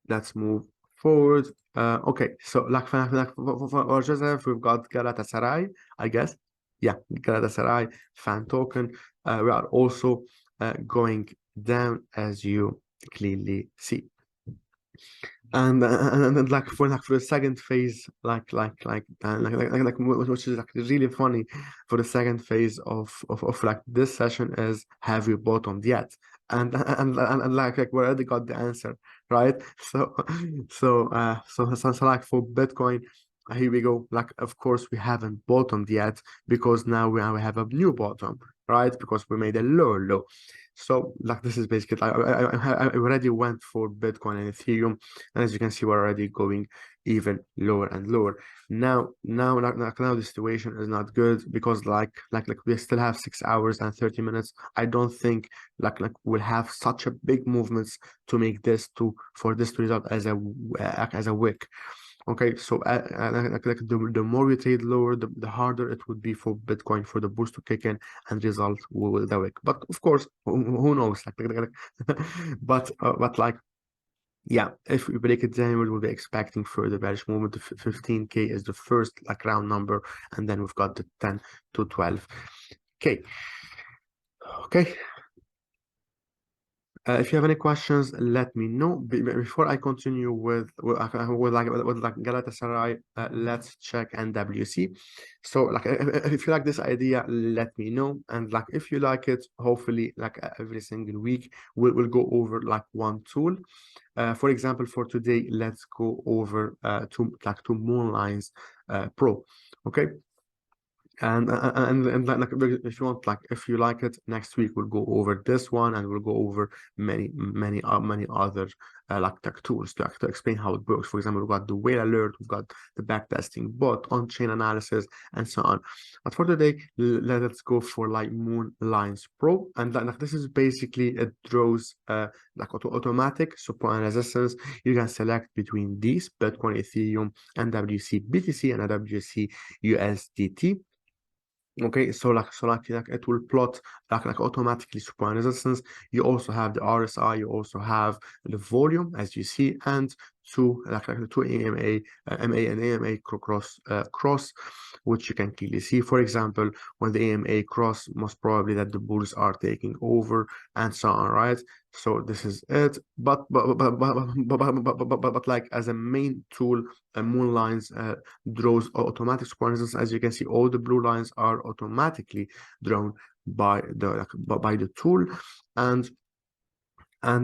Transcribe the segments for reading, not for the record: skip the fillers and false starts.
let's move forward. Okay, so like for Joseph, we've got Galatasaray, I guess. Yeah, Galatasaray fan token. We are also going down, as you clearly see. And like for the second phase, which is like really funny for the second phase of like this session is, have you bottomed yet? And like we already got the answer, right? So like for Bitcoin, here we go. Like of course we haven't bottomed yet, because now we have a new bottom, right? Because we made a lower low. So like this is basically I already went for Bitcoin and Ethereum, and as you can see, we're already going even lower and lower. Now the situation is not good, because like we still have 6 hours and 30 minutes. I don't think like we'll have such a big movements to make this for this to result as a wick. Okay, so the more we trade lower, the harder it would be for Bitcoin for the boost to kick in and result with the wick. But of course, who knows? But like, yeah, if we break it down, we'll be expecting further bearish movement. The 15K is the first like round number, and then we've got the 10 to 12K. Okay. If you have any questions, let me know. Before I continue with Galatasaray, let's check NWC. So like if you like this idea, let me know. And like if you like it, hopefully like every single week we'll go over like one tool. For example, for today, let's go over two Moonlines Pro. Okay. And like if you want, like if you like it, next week we'll go over this one, and we'll go over many other like tools to explain how it works. For example, we've got the whale alert, we've got the backtesting bot, on-chain analysis, and so on. But for today, let's go for like Moonlines Pro, and like this is basically, it draws like automatic support and resistance. You can select between these: Bitcoin, Ethereum, NWC BTC, and NWC USDT. Okay, so like it will plot like automatically supply and resistance. You also have the RSI, you also have the volume, as you see, and two the two AMA, MA and AMA cross, which you can clearly see. For example, when the AMA cross, most probably that the bulls are taking over, and so on, right? So this is it. But like as a main tool, Moonlines draws automatic support resistance. As you can see, all the blue lines are automatically drawn by the tool, and like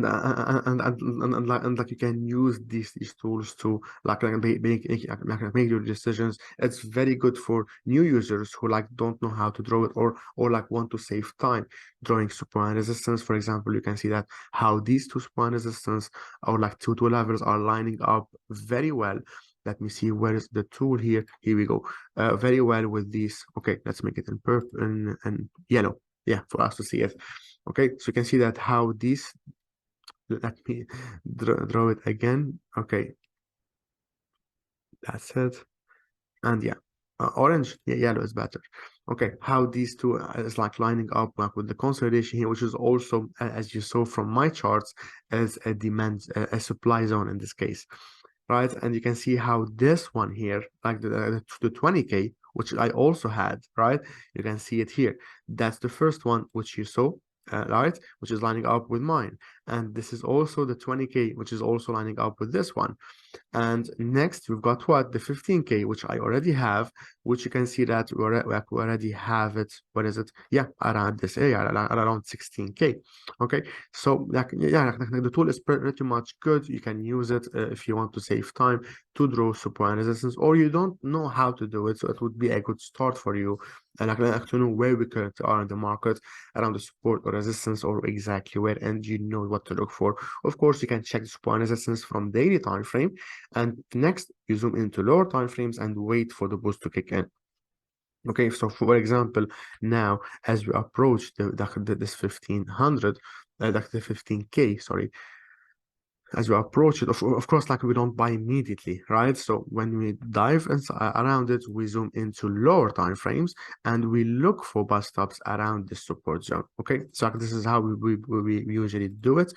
you can use these tools to make your decisions. It's very good for new users who like don't know how to draw it, or like want to save time drawing supply and resistance. For example, you can see that how these two supply and resistance, or like two levels, are lining up very well. Let me see, where is the tool here? Here we go. Very well with these. Okay, let's make it in purple and yellow. Yeah, for us to see it. Okay, so you can see that how these, let me draw it again. Okay, that's it. And yeah, orange, yeah, yellow is better. Okay, how these two is like lining up like with the consolidation here, which is also, as you saw from my charts, as a demand, a supply zone in this case, right? And you can see how this one here, like the 20K, which I also had, right? You can see it here. That's the first one which you saw, right? Which is lining up with mine. And this is also the 20K, which is also lining up with this one. And next we've got what? The 15K, which I already have, which you can see that we already have it. What is it? Yeah, around this area, around 16K. Okay, so like yeah, the tool is pretty much good. You can use it if you want to save time to draw supply and resistance, or you don't know how to do it. So it would be a good start for you, and like to know where we currently are in the market, around the support or resistance, or exactly where, and you know what to look for. Of course, you can check the supply and resistance from daily time frame, and next you zoom into lower time frames and wait for the boost to kick in. Okay, so for example, now as we approach this 1500, the 15K, sorry, as we approach it, of course, like we don't buy immediately, right? So when we dive around it, we zoom into lower time frames and we look for bust stops around the support zone. Okay, so this is how we usually do it.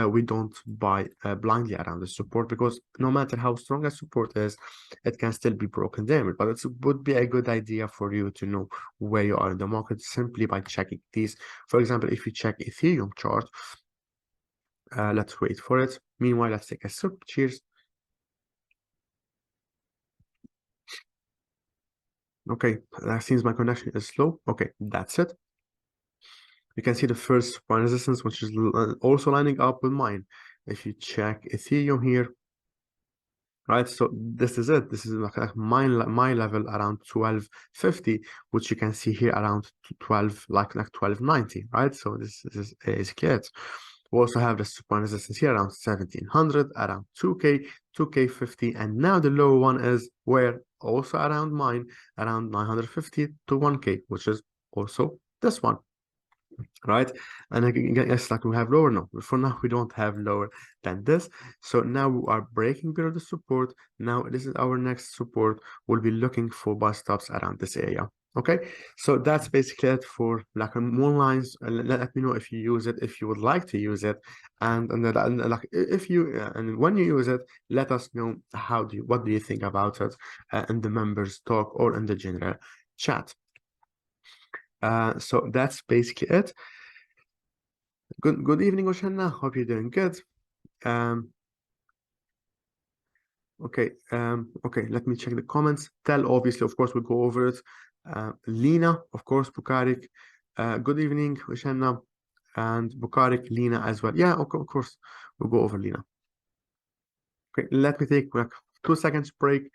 we don't buy blindly around the support, because no matter how strong a support is, it can still be broken damage. But it would be a good idea for you to know where you are in the market simply by checking these. For example, if you check Ethereum chart, let's wait for it. Meanwhile, let's take a sip. Cheers. Okay, that seems my connection is slow. Okay, that's it. You can see the first support resistance, which is also lining up with mine. If you check Ethereum here, right? So this is it. This is like my level around 1250, which you can see here around 12, like 1290, right? So this is clear. We also have the support resistance here around 1700, around 2K, 2K50, and now the lower one is where also around mine, around 950 to 1K, which is also this one. Right, and again, yes, like we have lower. No, for now we don't have lower than this. So now we are breaking below the support. Now this is our next support. We'll be looking for buy stops around this area. Okay, so that's basically it for like more lines. Let me know if you use it, if you would like to use it, and like if you and when you use it, let us know what do you think about it in the members talk or in the general chat. So that's basically it. Good evening, Oshanna. Hope you're doing good. Okay, let me check the comments. TEL, obviously, of course, we'll go over it. Lena, of course, Bukarik. Good evening, Oshanna. And Bukarik, Lena as well. Yeah, of course, we'll go over Lena. Okay, let me take like 2 seconds break.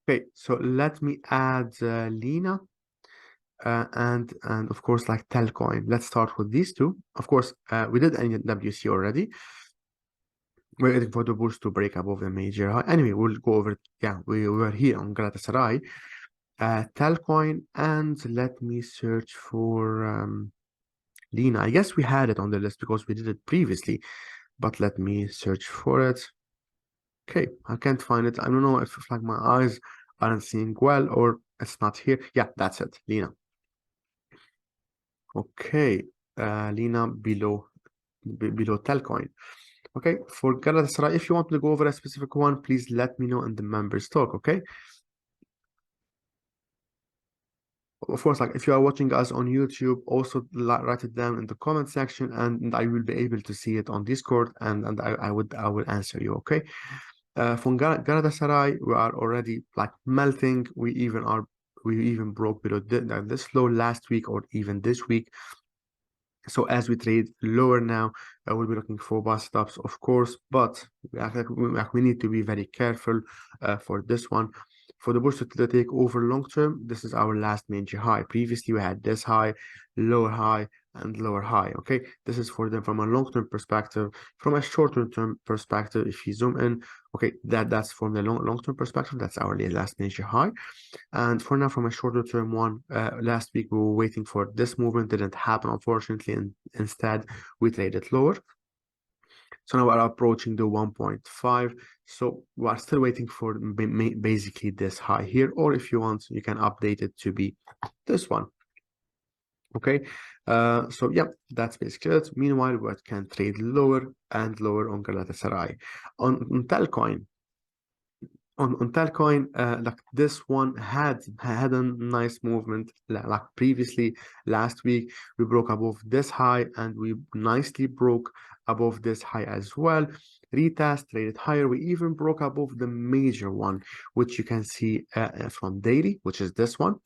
Okay, so let me add Lena and of course like Telcoin. Let's start with these two. Of course, we did NWC already. We're waiting for the bulls to break above the major high. Anyway, we'll go over. Yeah, we were here on Galatasaray, Telcoin, and let me search for Lena. I guess we had it on the list because we did it previously, but let me search for it. Okay, I can't find it. I don't know if like my eyes aren't seeing well or it's not here. Yeah, that's it, Lena. Okay, Lena below Telcoin. Okay, for Galatasaray, if you want to go over a specific one, please let me know in the members talk, okay? Of course, like if you are watching us on YouTube, also write it down in the comment section, and I will be able to see it on Discord, and I will answer you, okay? From Galatasaray, we are already like melting. We even broke below this low last week or even this week. So as we trade lower now, we'll be looking for buy stops, of course, but we need to be very careful for this one. For the bulls to take over long term, this is our last major high. Previously, we had this high, lower high, and lower high. Okay, this is for them from a long-term perspective. From a short-term perspective, if you zoom in, okay, that's from the long-term perspective. That's our last major high. And for now, from a shorter term one, last week we were waiting for this movement, didn't happen, unfortunately, and instead we traded lower. So now we're approaching the 1.5. So we are still waiting for basically this high here, or if you want, you can update it to be this one. Okay, so yeah, that's basically it. Meanwhile, we can trade lower and lower on Galatasaray. On Telcoin, on Telcoin, like this one had a nice movement. Like previously last week, we broke above this high and we nicely broke above this high as well. Retest, traded higher. We even broke above the major one, which you can see from daily, which is this one.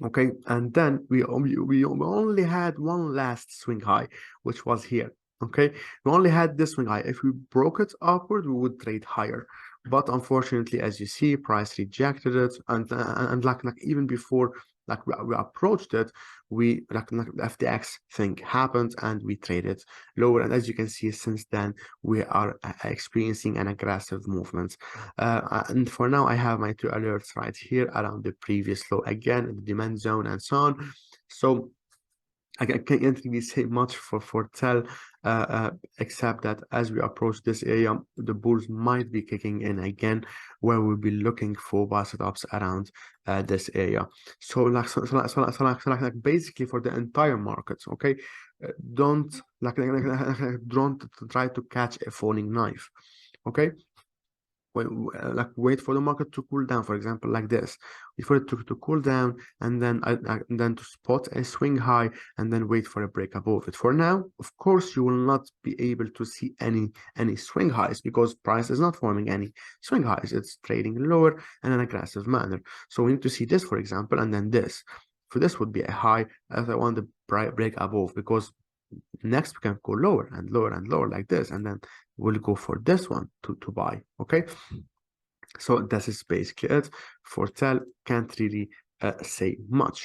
Okay, and then we only had one last swing high, which was here. Okay, we only had this swing high. If we broke it upward, we would trade higher. But unfortunately, as you see, price rejected it, and like even before we approached it, we like the FTX thing happened and we traded lower. And as you can see, since then we are experiencing an aggressive movement. And for now, I have my two alerts right here around the previous low again in the demand zone and so on. So I can't really say much for TEL, except that as we approach this area, the bulls might be kicking in again, where we'll be looking for buy setups around this area. So like basically for the entire market, okay, don't don't try to catch a falling knife, okay. Wait for the market to cool down, for example, like this. Wait for it to cool down, and then to spot a swing high, and then wait for a break above it. For now, of course, you will not be able to see any swing highs because price is not forming any swing highs. It's trading lower in an aggressive manner. So we need to see this, for example, and then this. So this would be a high as I want the break above, because next we can go lower and lower and lower like this, and then we'll go for this one to buy. Okay, so this is basically it for TEL. Can't really say much.